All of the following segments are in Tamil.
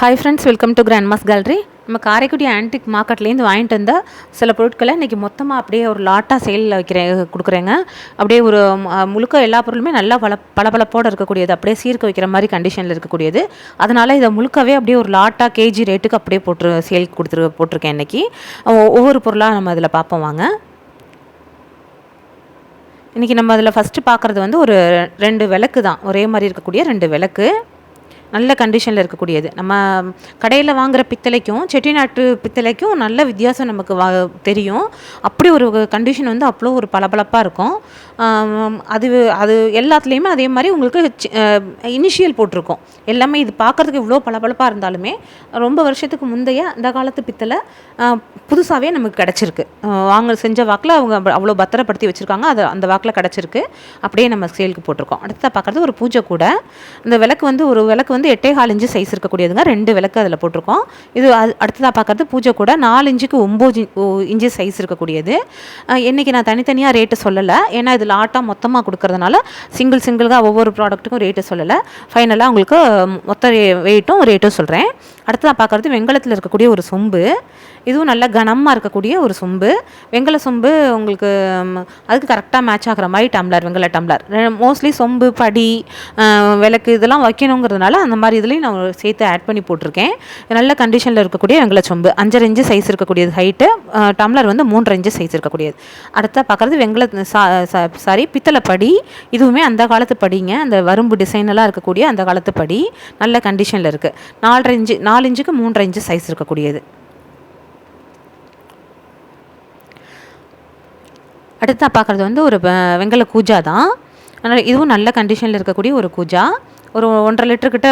Hi friends, welcome to grandma's gallery. நம்ம காரைக்குடி ஆன்டிக் மார்க்கெட்லேருந்து வாங்கிட்டு வந்த சில பொருட்களை இன்றைக்கி மொத்தமாக அப்படியே ஒரு லாட்டாக சேலில் கொடுக்குறேங்க. அப்படியே ஒரு முழுக்க எல்லா பொருளுமே நல்லா பளபளப்போடு இருக்கக்கூடியது, அப்படியே சீர்க்க வைக்கிற மாதிரி கண்டிஷனில் இருக்கக்கூடியது. அதனால் இதை முழுக்கவே அப்படியே ஒரு லாட்டாக கேஜி ரேட்டுக்கு அப்படியே சேல் போட்டிருக்கேன். இன்றைக்கி ஒவ்வொரு பொருளாக நம்ம அதில் பார்ப்போம் வாங்க. இன்றைக்கி நம்ம அதில் ஃபஸ்ட்டு பார்க்குறது வந்து ஒரு 2 விளக்கு தான், ஒரே மாதிரி இருக்கக்கூடிய 2 விளக்கு, நல்ல கண்டிஷனில் இருக்கக்கூடியது. நம்ம கடையில் வாங்குகிற பித்தளைக்கும் செட்டிநாட்டு பித்தளைக்கும் நல்ல வித்தியாசம் நமக்கு தெரியும். அப்படி ஒரு கண்டிஷன் வந்து அவ்வளோ ஒரு பளபளப்பாக இருக்கும். அது அது எல்லாத்துலேயுமே அதே மாதிரி உங்களுக்கு இனிஷியல் போட்டிருக்கோம். எல்லாமே இது பார்க்குறதுக்கு இவ்வளோ பளபளப்பாக இருந்தாலுமே ரொம்ப வருஷத்துக்கு முந்தைய அந்த காலத்து பித்தளை புதுசாகவே நமக்கு கிடச்சிருக்கு. செஞ்ச வாக்கில் அவங்க அவ்வளோ பத்திரப்படுத்தி வச்சுருக்காங்க. அது அந்த வாக்கில் கிடச்சிருக்கு, அப்படியே நம்ம சேலுக்கு போட்டிருக்கோம். அடுத்ததாக பார்க்குறது ஒரு பூஜை கூட. இந்த விளக்கு வந்து ஒரு விளக்கு வந்து 8.25 இன்ச்சு சைஸ் இருக்கக்கூடியதுங்க. 2 விளக்கு அதில் போட்டிருக்கோம். இது அடுத்ததாக பார்க்குறது பூஜை கூட 4 இன்ச்சுக்கு 9 இன்ச்சு சைஸ் இருக்கக்கூடியது. இன்றைக்கி நான் தனித்தனியாக ரேட்டு சொல்லலை, ஏன்னா இது லாட்டாக மொத்தமாக கொடுக்கறதுனால சிங்கிளாக ஒவ்வொரு ப்ராடக்ட்டுக்கும் ரேட்டு சொல்லலை. ஃபைனலாக உங்களுக்கு மொத்த வெயிட்டும் ரேட்டும் சொல்கிறேன். அடுத்ததாக பார்க்குறது வெங்கலத்தில் இருக்கக்கூடிய ஒரு சொம்பு. இதுவும் நல்ல கனமாக இருக்கக்கூடிய ஒரு சொம்பு. வெங்கல சொம்பு உங்களுக்கு அதுக்கு கரெக்டாக மேட்ச் ஆகிற மாதிரி டம்ளர், வெங்கல டம்ளர். மோஸ்ட்லி சொம்பு, படி, விளக்கு இதெல்லாம் வைக்கணுங்கிறதுனால அந்த மாதிரி இதுலேயும் நான் சேர்த்து ஆட் பண்ணி போட்டிருக்கேன். நல்ல கண்டிஷனில் இருக்கக்கூடிய வெங்கல சொம்பு, 5.5 இன்ச்சு சைஸ் இருக்கக்கூடியது ஹைட்டு. டம்ளர் வந்து 3.5 இன்ச்சு சைஸ் இருக்கக்கூடியது. அடுத்த பார்க்குறது பித்தளை படி. இதுவுமே அந்த காலத்து படிங்க, அந்த வரும்பு டிசைனெல்லாம் இருக்கக்கூடிய அந்த காலத்து படி, நல்ல கண்டிஷனில் இருக்குது. 4 இன்ச்சுக்கு 3.5 இன்ச்சு சைஸ் இருக்கக்கூடியது. அடுத்தா பார்க்குறது வந்து ஒரு வெங்கல கூஜா தான். அதனால் இதுவும் நல்ல கண்டிஷனில் இருக்கக்கூடிய ஒரு கூஜா. ஒரு 1.5 லிட்டருக்கிட்ட,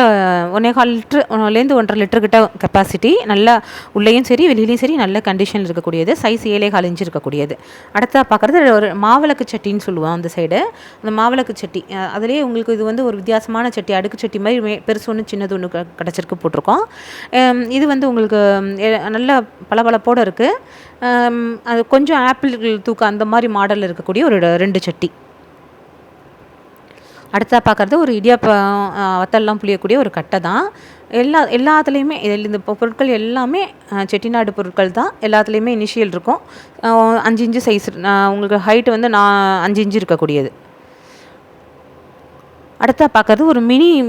1.25 லிட்டருலேருந்து 1.5 லிட்டருக்கிட்ட கெப்பாசிட்டி. நல்லா உள்ளேயும் சரி வெளியிலையும் சரி நல்ல கண்டிஷனில் இருக்கக்கூடியது. சைஸ் 7.25 இன்ச்சு இருக்கக்கூடியது. அடுத்தா பார்க்குறது ஒரு மாவிளக்கு சட்டின்னு சொல்லுவோம் அந்த சைடு. அந்த மாவிளக்கு சட்டி அதுலேயே உங்களுக்கு இது வந்து ஒரு வித்தியாசமான சட்டி, அடுக்கு சட்டி மாதிரி பெருசு ஒன்று சின்னது ஒன்று கிடச்சிருக்கு போட்டிருக்கோம். இது வந்து உங்களுக்கு நல்ல பளபளப்போடு இருக்குது. அது கொஞ்சம் ஆப்பிள் தூக்க அந்த மாதிரி மாடலில் இருக்கக்கூடிய ஒரு 2 சட்டி. அடுத்தா பார்க்குறது ஒரு இடியாப்பம் வத்தல்லாம் புளியக்கூடிய ஒரு கட்டை தான். எல்லாத்துலேயுமே இந்த பொருட்கள் எல்லாமே செட்டிநாடு பொருட்கள் தான். எல்லாத்துலேயுமே இனிஷியல் இருக்கும். 5 இன்ச்சு சைஸ், உங்களுக்கு ஹைட்டு வந்து 5 இன்ச்சு இருக்கக்கூடியது. அடுத்தா பார்க்குறது ஒரு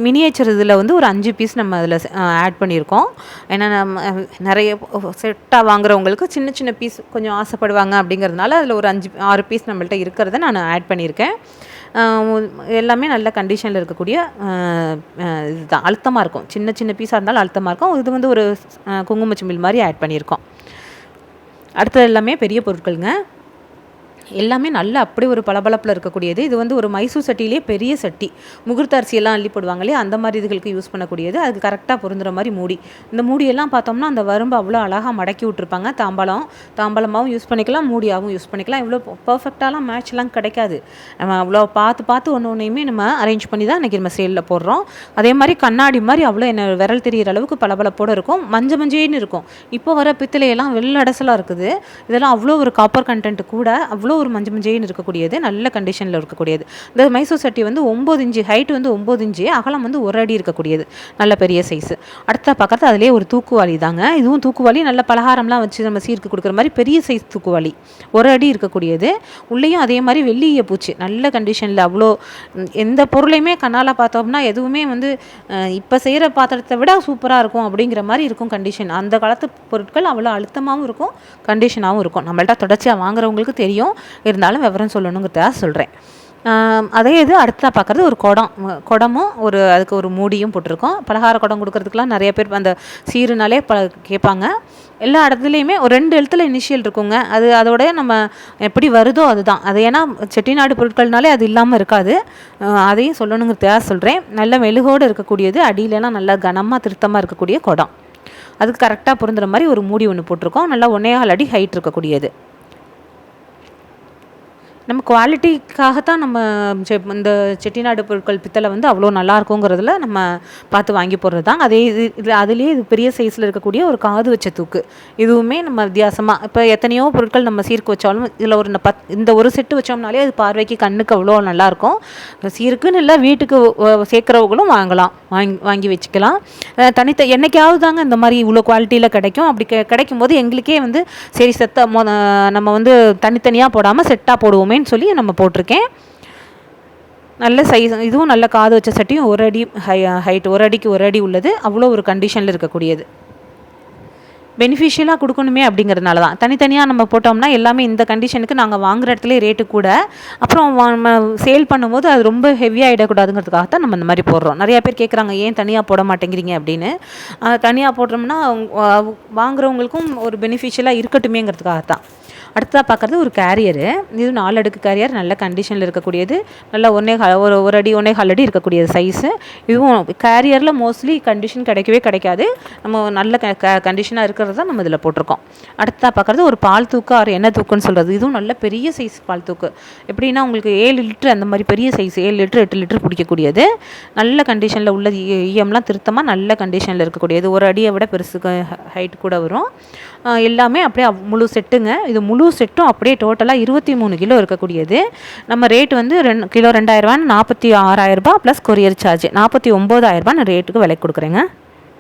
மினியேச்சர். இதில் வந்து ஒரு 5 பீஸ் நம்ம அதில் ஆட் பண்ணியிருக்கோம். ஏன்னா நம்ம நிறைய செட்டாக வாங்குறவங்களுக்கு சின்ன சின்ன பீஸ் கொஞ்சம் ஆசைப்படுவாங்க. அப்படிங்கிறதுனால அதில் ஒரு 6 பீஸ் நம்மள்ட்ட இருக்கிறத நான் ஆட் பண்ணியிருக்கேன். எல்லாமே நல்ல கண்டிஷனில் இருக்கக்கூடிய இதுதான். அழுத்தமாக இருக்கும், சின்ன சின்ன பீஸாக இருந்தாலும் அழுத்தமாக இருக்கும். இது வந்து ஒரு குங்குமச்சிமிழ் மாதிரி ஆட் பண்ணியிருக்கோம். அடுத்தது எல்லாமே பெரிய பொருட்களுங்க. எல்லாமே நல்ல அப்படி ஒரு பளபளப்பில் இருக்கக்கூடியது. இது வந்து ஒரு மைசூர் சட்டியிலே பெரிய சட்டி, முகூர்த்த அரிசியெல்லாம் அள்ளி போடுவாங்க இல்லையா, அந்த மாதிரி இதுகளுக்கு யூஸ் பண்ணக்கூடியது. அதுக்கு கரெக்டாக பொருந்துகிற மாதிரி மூடி. இந்த மூடியெல்லாம் பார்த்தோம்னா அந்த வரும்பு அவ்வளோ அழகாக மடக்கி விட்ருப்பாங்க. தாம்பாளமாகவும் யூஸ் பண்ணிக்கலாம், மூடியாகவும் யூஸ் பண்ணிக்கலாம். இவ்வளோ பர்ஃபெக்டாலாம் மேட்ச்லாம் கிடைக்காது. நம்ம அவ்வளோ பார்த்து ஒன்றையுமே நம்ம அரேஞ்ச் பண்ணி தான் இன்றைக்கி நம்ம சேலில் போடுறோம். அதே மாதிரி கண்ணாடி மாதிரி அவ்வளோ என்ன விரல் தெரிகிற அளவுக்கு பளபளப்போடு இருக்கும், மஞ்சேன்னு இருக்கும். இப்போ வர பித்தளையெல்லாம் வெள்ளடசலாக இருக்குது. இதெல்லாம் அவ்வளோ ஒரு காப்பர் கண்டென்ட் கூட, அவ்வளோ ஒரு மஞ்சேன்னு இருக்கக்கூடியது, நல்ல கண்டிஷனில் இருக்கக்கூடியது. இந்த மைசூர் சட்டி வந்து 9 இன்ச்சு ஹைட் வந்து 9 இன்ச்சு, அகலம் வந்து 1 அடி இருக்கக்கூடியது, நல்ல பெரிய சைஸு. அடுத்த பார்க்குறது அதிலே ஒரு தூக்குவாளி தாங்க. இதுவும் தூக்குவாளி, நல்ல பலகாரம்லாம் வச்சு நம்ம சீருக்கு கொடுக்குற மாதிரி பெரிய சைஸ் தூக்குவாளி, 1 அடி இருக்கக்கூடியது. உள்ளேயும் அதே மாதிரி வெள்ளிய பூச்சி, நல்ல கண்டிஷனில். அவ்வளோ எந்த பொருளையுமே கண்ணால் பார்த்தோம்னா எதுவுமே வந்து இப்போ செய்கிற பாத்திரத்தை விட சூப்பராக இருக்கும் அப்படிங்கிற மாதிரி இருக்கும் கண்டிஷன். அந்த காலத்து பொருட்கள் அவ்வளோ அழுத்தமாகவும் இருக்கும், கண்டிஷனாகவும் இருக்கும். நம்மள்ட்ட தொடர்ச்சியாக வாங்குறவங்களுக்கு தெரியும், இருந்தாலும் விவரம் சொல்லணுங்கிறதுக்காக சொல்கிறேன். அதே இது அடுத்ததாக பார்க்குறது ஒரு குடமும் அதுக்கு ஒரு மூடியும் போட்டிருக்கோம். பலகார குடம் கொடுக்கறதுக்கெலாம் நிறைய பேர் அந்த சீருனாலே கேட்பாங்க. எல்லா இடத்துலையுமே ஒரு 2 எழுத்துல இனிஷியல் இருக்குங்க. அதோட நம்ம எப்படி வருதோ அதுதான் அது. ஏன்னா செட்டிநாடு பொருட்கள்னாலே அது இல்லாமல் இருக்காது. அதையும் சொல்லணுங்கிறதுக்காக சொல்கிறேன். நல்ல மெழுகோடு இருக்கக்கூடியது, அடியிலலாம் நல்லா கனமாக திருத்தமாக இருக்கக்கூடிய குடம். அதுக்கு கரெக்டாக பொருந்துகிற மாதிரி ஒரு மூடி ஒன்று போட்டிருக்கோம். நல்லா 1.25 அடி ஹைட் இருக்கக்கூடியது. நம்ம குவாலிட்டிக்காக தான் நம்ம இந்த செட்டிநாடு பொருட்கள் பித்தளை வந்து அவ்வளோ நல்லா இருக்குங்கிறதுல நம்ம பார்த்து வாங்கி போடுறது தான். அதே இது அதுலேயே இது பெரிய சைஸில் இருக்கக்கூடிய ஒரு காது வச்ச தூக்கு, இதுவுமே நம்ம வித்தியாசமாக இப்போ எத்தனையோ பொருட்கள் நம்ம சீருக்கு வச்சாலும் இதில் ஒரு இந்த ஒரு செட்டு வச்சோம்னாலே அது பார்வைக்கு கண்ணுக்கு அவ்வளோ நல்லாயிருக்கும். சீருக்குன்னு இல்லை, வீட்டுக்கு சேர்க்குறவங்களும் வாங்கி வச்சுக்கலாம். என்னைக்காவது தாங்க இந்த மாதிரி இவ்வளோ குவாலிட்டியில் கிடைக்கும். அப்படி கிடைக்கும் போது எங்களுக்கே வந்து சரி நம்ம வந்து தனித்தனியாக போடாமல் செட்டாக போடுவோமேன்னு சொல்லி நம்ம போட்டிருக்கேன். நல்ல சைஸ், இதுவும் நல்ல காது வச்ச சட்டியும் 1 அடி ஹைட், 1 அடிக்கு 1 அடி உள்ளது. அவ்வளோ ஒரு கண்டிஷனில் இருக்கக்கூடியது. பெனிஃபிஷியலாக கொடுக்கணுமே அப்படிங்கிறதுனால தான். தனித்தனியாக நம்ம போட்டோம்னா எல்லாமே இந்த கண்டிஷனுக்கு நாங்கள் வாங்குகிற இடத்துல ரேட்டு கூட, அப்புறம் நம்ம சேல் பண்ணும்போது அது ரொம்ப ஹெவியாக ஆகிடக்கூடாதுங்கிறதுக்காக தான் நம்ம இந்த மாதிரி போடுறோம். நிறையா பேர் கேட்குறாங்க ஏன் தனியாக போட மாட்டேங்கிறீங்க அப்படின்னு. தனியாக போடுறோம்னா வாங்குறவங்களுக்கும் ஒரு பெனிஃபிஷியலாக இருக்கட்டுமேங்கிறதுக்காக தான். அடுத்ததாக பார்க்குறது ஒரு கேரியரு. இது 4 அடுக்கு கேரியர், நல்ல கண்டிஷனில் இருக்கக்கூடியது. நல்லா ஒரு அடி 1.25 அடி இருக்கக்கூடியது சைஸு. இதுவும் கேரியரில் மோஸ்ட்லி கண்டிஷன் கிடைக்காது. நம்ம நல்ல கண்டிஷனாக இருக்கிறது தான் நம்ம இதில் போட்டிருக்கோம். அடுத்ததாக பார்க்குறது ஒரு பால் தூக்கு ஆர் எண்ணெய் தூக்குன்னு சொல்கிறது. இதுவும் நல்ல பெரிய சைஸ் பால் தூக்கு. எப்படின்னா உங்களுக்கு 7 லிட்டர் அந்த மாதிரி பெரிய சைஸ், 7 லிட்டர் 8 லிட்டர் பிடிக்கக்கூடியது. நல்ல கண்டிஷனில் உள்ள ஈயம்லாம் திருத்தமாக நல்ல கண்டிஷனில் இருக்கக்கூடியது. 1 அடியை விட பெருசு ஹைட் கூட வரும். எல்லாமே அப்படியே முழு செட்டுங்க. இது முழு செட்டும் அப்படியே டோட்டலாக 23 கிலோ இருக்கக்கூடியது. நம்ம ரேட் வந்து கிலோ 2000 ரூபான்னு 46,000 ரூபா ப்ளஸ் கொரியர் சார்ஜ் 49,000 ரூபான்னு ரேட்டுக்கு விலை கொடுக்குறேங்க.